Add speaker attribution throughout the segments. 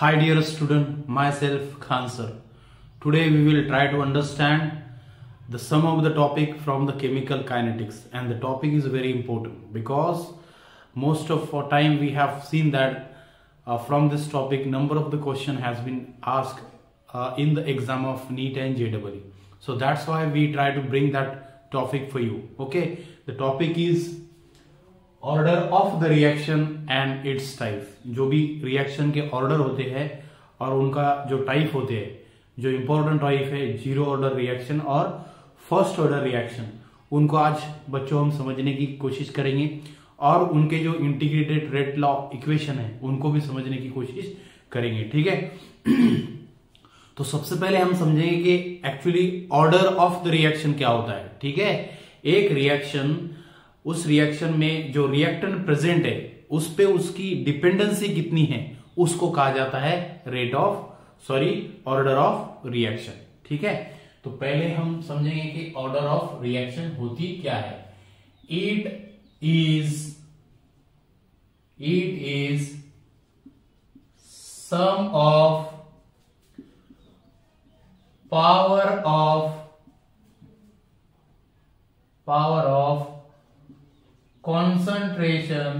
Speaker 1: Hi dear student, myself Khan sir. Today we will try to understand the sum of the topic from the chemical kinetics, and the topic is very important because most of our time we have seen that from this topic number of the question has been asked in the exam of NEET and JEE. So that's why we try to bring that topic for you. Okay, the topic is order of the reaction and it's type. जो भी reaction के order होते हैं और उनका जो type होते हैं, जो इंपॉर्टेंट टाइप है जीरो ऑर्डर रिएक्शन और फर्स्ट ऑर्डर रिएक्शन, उनको आज बच्चों हम समझने की कोशिश करेंगे और उनके जो इंटीग्रेटेड रेट लॉ इक्वेशन है उनको भी समझने की कोशिश करेंगे। ठीक है, तो सबसे पहले हम समझेंगे कि actually order of the reaction क्या होता है। ठीक है, एक रिएक्शन, उस रिएक्शन में जो रिएक्टेंट प्रेजेंट है उस पे उसकी डिपेंडेंसी कितनी है उसको कहा जाता है ऑर्डर ऑफ रिएक्शन। ठीक है, तो पहले हम समझेंगे कि ऑर्डर ऑफ रिएक्शन होती क्या है। It is sum of power of concentration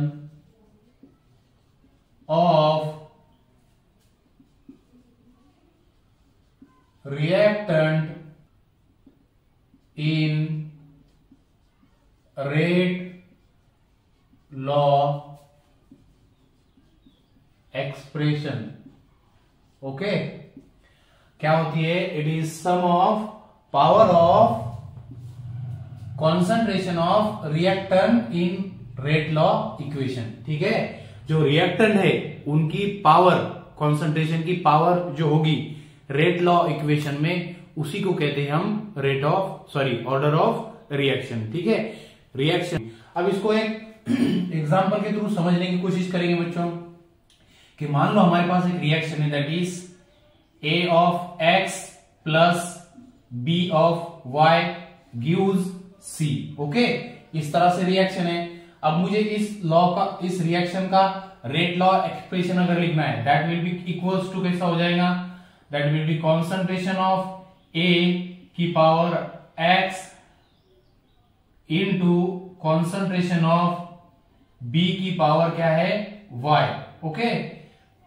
Speaker 1: of reactant in rate law expression। Okay, क्या होती है? It is sum of power of concentration of reactant in rate law equation. ठीक है, जो रिएक्टेंट है उनकी पावर, कॉन्सेंट्रेशन की पावर जो होगी रेट लॉ इक्वेशन में, उसी को कहते हैं हम ऑर्डर ऑफ रिएक्शन। ठीक है, रिएक्शन। अब इसको एक एग्जांपल के थ्रू समझने की कोशिश करेंगे बच्चों कि मान लो हमारे पास एक रिएक्शन है that is A of X plus B of Y gives C. Okay, इस तरह से रिएक्शन है। अब मुझे इस रिएक्शन का रेट लॉ एक्सप्रेशन अगर लिखना है, that will be equals to कैसा हो जाएगा? That will be concentration of A की power X into concentration of B की पावर क्या है? वाई। ओके,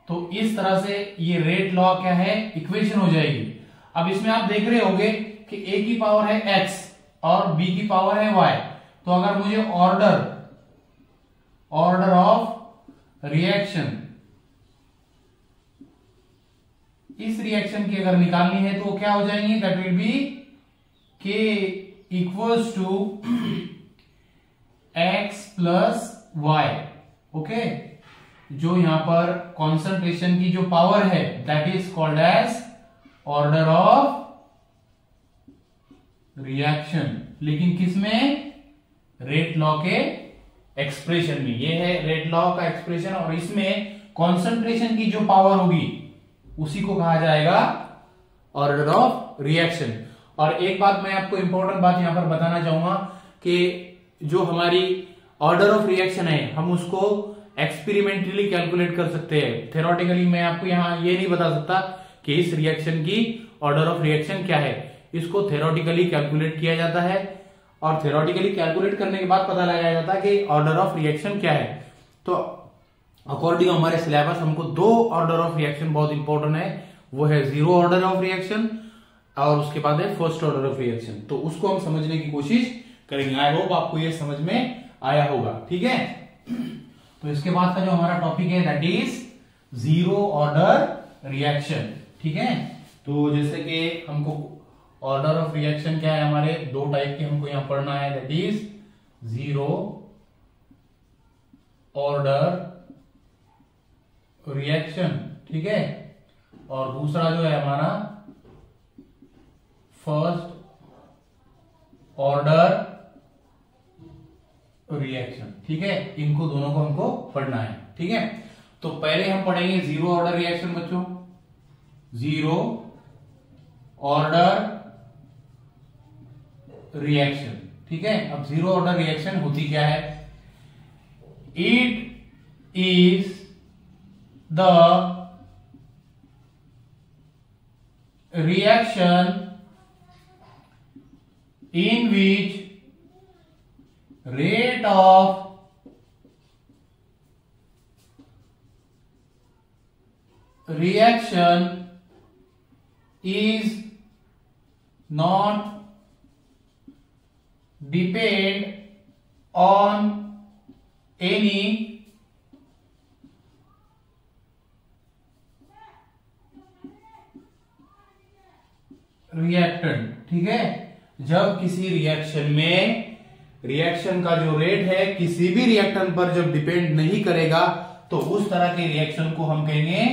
Speaker 1: तो इस तरह से ये रेट लॉ क्या है? इक्वेशन हो जाएगी। अब इसमें आप देख रहे होंगे कि ए की पावर है एक्स और बी की पावर है y, तो अगर मुझे ऑर्डर ऑफ रिएक्शन इस रिएक्शन की अगर निकालनी है तो क्या हो जाएंगी? That will be k equals to x plus y। Okay, जो यहां पर कॉन्सेंट्रेशन की जो पावर है that is called as order of reaction. लेकिन किसमें? रेट लॉ के एक्सप्रेशन में। ये है रेट लॉ का एक्सप्रेशन और इसमें कॉन्सेंट्रेशन की जो पावर होगी उसी को कहा जाएगा ऑर्डर ऑफ रिएक्शन। और एक बात मैं आपको इंपॉर्टेंट बात यहां पर बताना चाहूंगा कि जो हमारी ऑर्डर ऑफ रिएक्शन है हम उसको एक्सपेरिमेंटली कैलकुलेट कर सकते हैं। थ्योरेटिकली मैं आपको यहां ये नहीं बता सकता कि इस रिएक्शन की ऑर्डर ऑफ रिएक्शन क्या है। इसको थ्योरेटिकली कैलकुलेट किया जाता है और थ्योरेटिकली कैलकुलेट करने के बाद पता लगाया जाता है कि ऑर्डर ऑफ रिएक्शन क्या है। तो अकॉर्डिंग हमारे सिलेबस हमको दो ऑर्डर ऑफ रिएक्शन बहुत इंपॉर्टेंट है, वो है जीरो ऑर्डर ऑफ रिएक्शन और उसके बाद है फर्स्ट ऑर्डर ऑफ रिएक्शन। तो उसको हम समझने की कोशिश करेंगे। आई होप आपको ये समझ में आया होगा। ठीक है, तो इसके बाद का जो हमारा टॉपिक है that is zero order reaction. ठीक है, तो जैसे कि हमको ऑर्डर ऑफ रिएक्शन क्या है, हमारे दो टाइप के हमको यहां पढ़ना है, that is zero order reaction. ठीक है, और दूसरा जो है हमारा फर्स्ट ऑर्डर रिएक्शन। ठीक है, इनको दोनों को हमको पढ़ना है। ठीक है, तो पहले हम पढ़ेंगे जीरो ऑर्डर रिएक्शन बच्चों। Zero order reaction. ठीक है, अब जीरो ऑर्डर रिएक्शन होती क्या है? It is the reaction in which rate of reaction is not depend on any reactant. ठीक है, जब किसी रिएक्शन में रिएक्शन का जो रेट है किसी भी रिएक्टेंट पर जब डिपेंड नहीं करेगा तो उस तरह के रिएक्शन को हम कहेंगे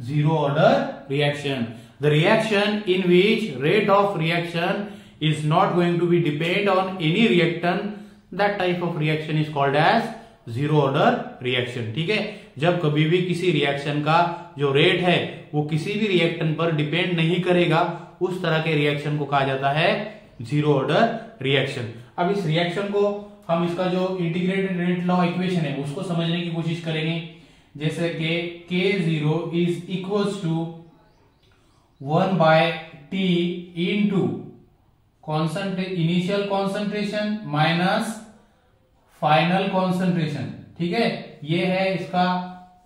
Speaker 1: zero order reaction. The reaction in which rate of reaction is not going to be depend on any reactant, that type of reaction is called as zero order reaction। ठीक है, जब कभी भी किसी रिएक्शन का जो रेट है वो किसी भी रिएक्टेंट पर डिपेंड नहीं करेगा उस तरह के रिएक्शन को कहा जाता है जीरो ऑर्डर रिएक्शन। अब इस रिएक्शन को हम इसका जो इंटीग्रेटेड रेट लॉ इक्वेशन है उसको समझने की कोशिश करेंगे। जैसे कि K0 is equals to 1/T into initial concentration minus final concentration. ठीक है, ये है इसका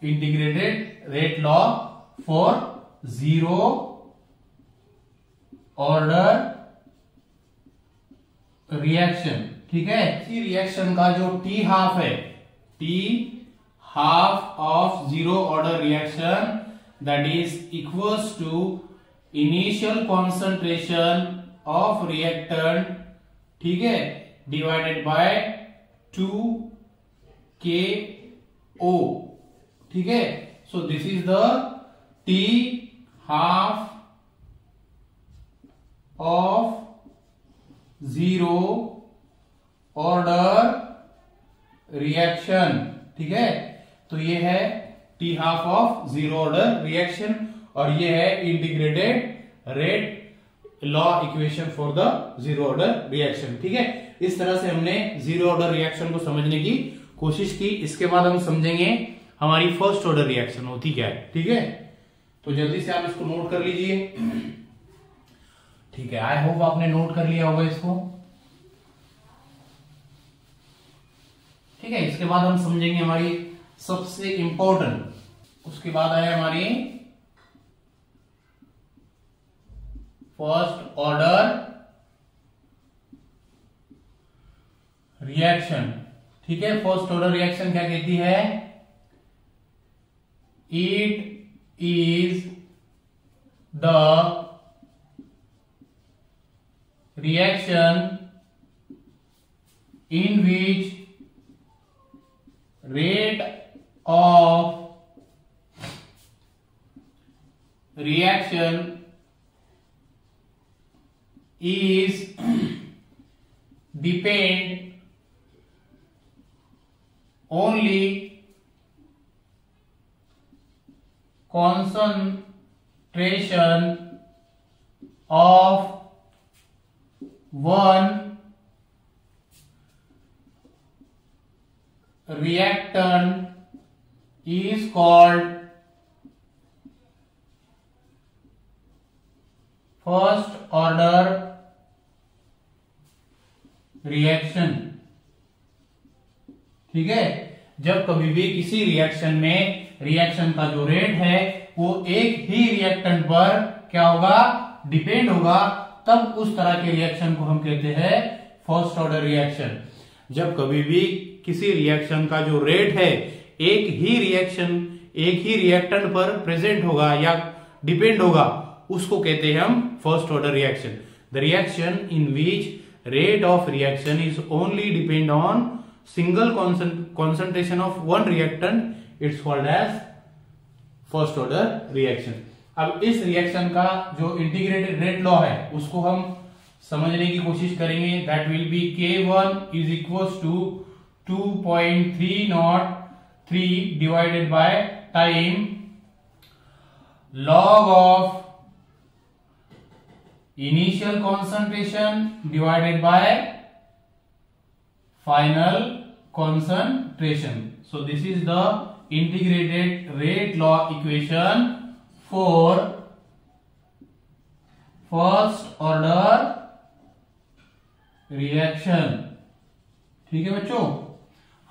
Speaker 1: integrated rate law for zero order reaction. ठीक है, इसी रिएक्शन का जो टी हाफ है, T half of zero order reaction that is equals to initial concentration of reactant, ठीक है, डिवाइडेड बाय 2KO। ठीक है, so this is the T half of zero order reaction. ठीक है, तो ये है T half of zero order reaction और ये है integrated rate law equation for the zero order reaction. ठीक है, इस तरह से हमने जीरो ऑर्डर रिएक्शन को समझने की कोशिश की। इसके बाद हम समझेंगे हमारी फर्स्ट ऑर्डर रिएक्शन होती क्या है। ठीक है, तो जल्दी से आप इसको नोट कर लीजिए। ठीक है, आई होप आपने नोट कर लिया होगा इसको। ठीक है, इसके बाद हम समझेंगे हमारी सबसे इंपॉर्टेंट, उसके बाद है हमारी फर्स्ट ऑर्डर रिएक्शन। ठीक है, फर्स्ट ऑर्डर रिएक्शन क्या कहती है? It is the reaction in which rate of reaction is depend only concentration of one reactant is called first order reaction. ठीक है, जब कभी भी किसी रिएक्शन में रिएक्शन का जो रेट है वो एक ही रिएक्टेंट पर क्या होगा, डिपेंड होगा, तब उस तरह के रिएक्शन को हम कहते हैं फर्स्ट ऑर्डर रिएक्शन। जब कभी भी किसी रिएक्शन का जो रेट है एक ही रिएक्टेंट पर प्रेजेंट होगा या डिपेंड होगा, उसको कहते हैं हम first order reaction. The reaction in which rate of reaction is only depend on single concentration of one reactant, it's called as first order reaction। अब इस रिएक्शन का जो इंटीग्रेटेड रेट लॉ है उसको हम समझने की कोशिश करेंगे। That will B K1 is equals to 2.303 divided by time log of initial concentration divided by final concentration। So this is the integrated rate law equation for first order reaction. ठीक है बच्चों।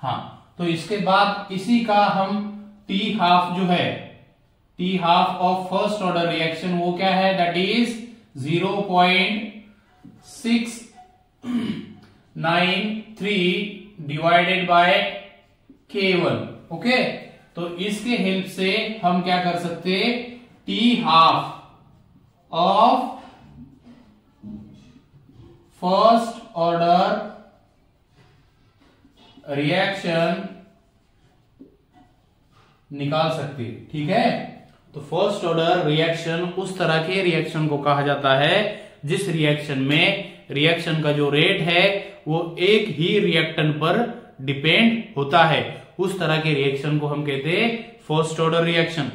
Speaker 1: हाँ, तो इसके बाद इसी का हम टी हाफ जो है, T half of first order reaction वो क्या है, that is 0.693 divided by K1। Okay, तो इसके हेल्प से हम क्या कर सकते, T half of first order reaction निकाल सकते। ठीक है, तो फर्स्ट ऑर्डर रिएक्शन उस तरह के रिएक्शन को कहा जाता है जिस रिएक्शन में रिएक्शन का जो रेट है वो एक ही रिएक्टेंट पर डिपेंड होता है। उस तरह के रिएक्शन को हम कहते हैं फर्स्ट ऑर्डर रिएक्शन।